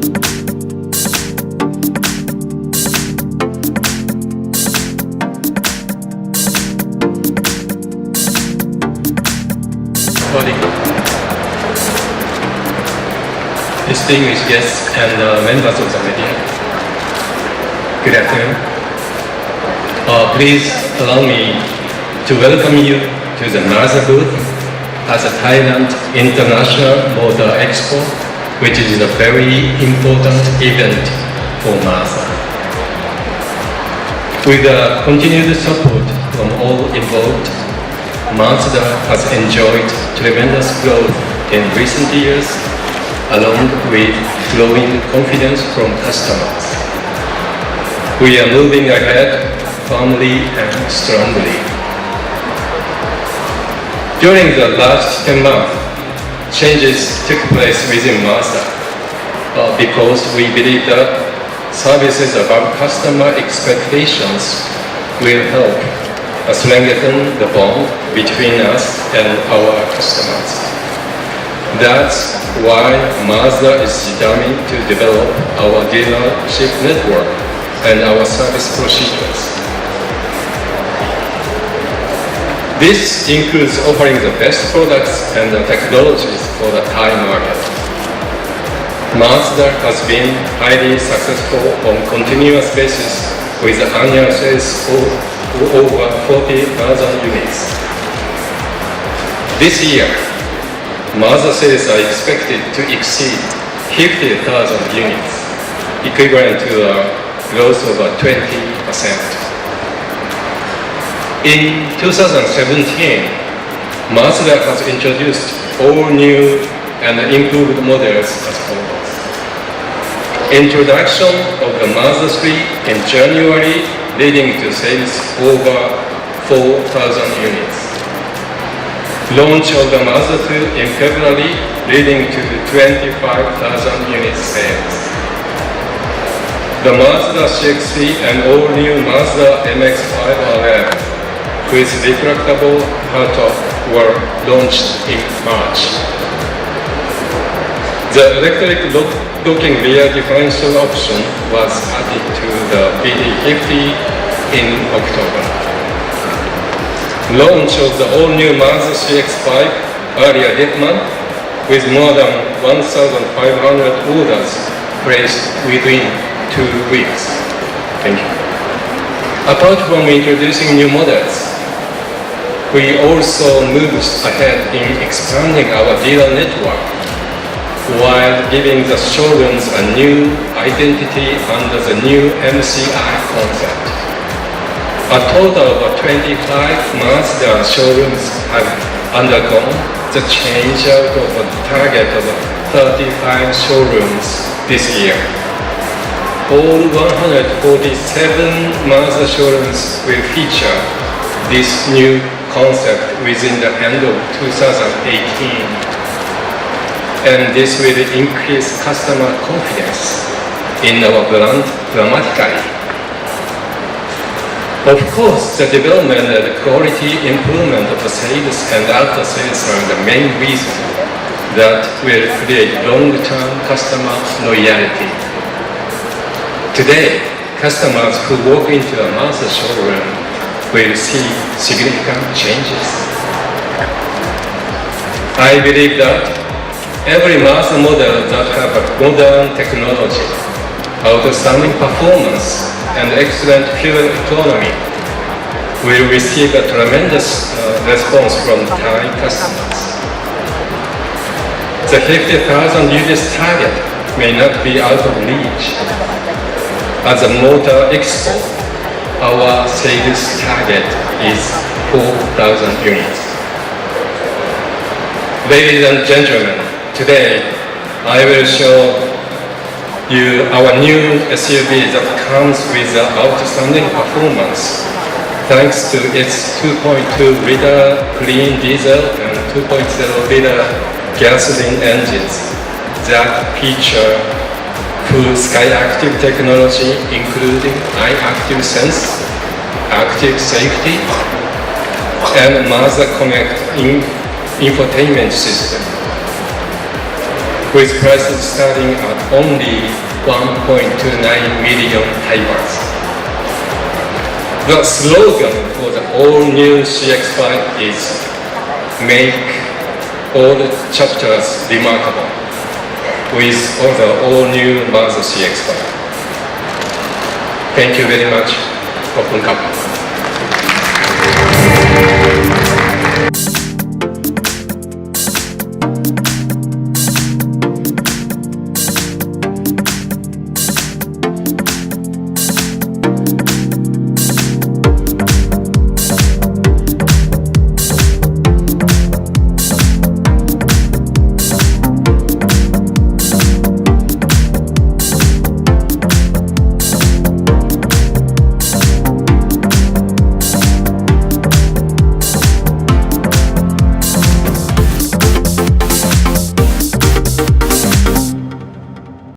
Distinguished guests and members of the media, good afternoon. Please allow me to welcome you to the MAZDA booth at the Thailand International Motor Expo, which is a very important event for MAZDA. With the continued support from all involved, MAZDA has enjoyed tremendous growth in recent years, along with growing confidence from customers. We are moving ahead firmly and strongly. During the last 10 months, changes took place within MAZDA because we believe that services above customer expectations will help strengthen the bond between us and our customers. That's why MAZDA is determined to develop our dealership network and our service procedures. This includes offering the best products and technologies for the Thai market. MAZDA has been highly successful on a continuous basis with annual sales of over 40,000 units. This year, MAZDA sales are expected to exceed 50,000 units, equivalent to a growth of 20%. In 2017, MAZDA has introduced all new and improved models as follows. Introduction of the MAZDA 3 in January, leading to sales over 4,000 units. Launch of the MAZDA 2 in February, leading to 25,000 units sales. The MAZDA CX-3 and all-new MAZDA MX-5 RF with retractable hardtop were launched in March. The electric locking rear differential option was added to the BD50 in October. Launch of the all-new MAZDA CX-5 earlier this month with more than 1,500 orders placed within 2 weeks. Thank you. Apart from introducing new models, we also moved ahead in expanding our dealer network while giving the showrooms a new identity under the new MCI concept. A total of 25 MAZDA showrooms have undergone the change out of a target of 35 showrooms this year. All 147 MAZDA showrooms will feature this new concept within the end of 2018. And this will increase customer confidence in our brand dramatically. Of course, the development and quality improvement of the sales and after sales are the main reason that will create long-term customer loyalty. Today, customers who walk into a MAZDA showroom will see significant changes. I believe that every MAZDA model that have a modern technology, outstanding performance, and excellent fuel economy will receive a tremendous response from Thai customers. The 50,000 units target may not be out of reach. As a Motor Expo, our sales target is 4,000 units. Ladies and gentlemen, today I will show you our new SUV that comes with outstanding performance thanks to its 2.2-liter clean diesel and 2.0-liter gasoline engines that feature full Sky-Active technology including iActive Sense, Active Safety, and MAZDA Connect infotainment system. with prices starting at only 1.29 million Thai bahts. The slogan for the all-new CX-5 is "Make all chapters remarkable" with the all-new MAZDA CX-5. Thank you very much. ขอบคุณครับ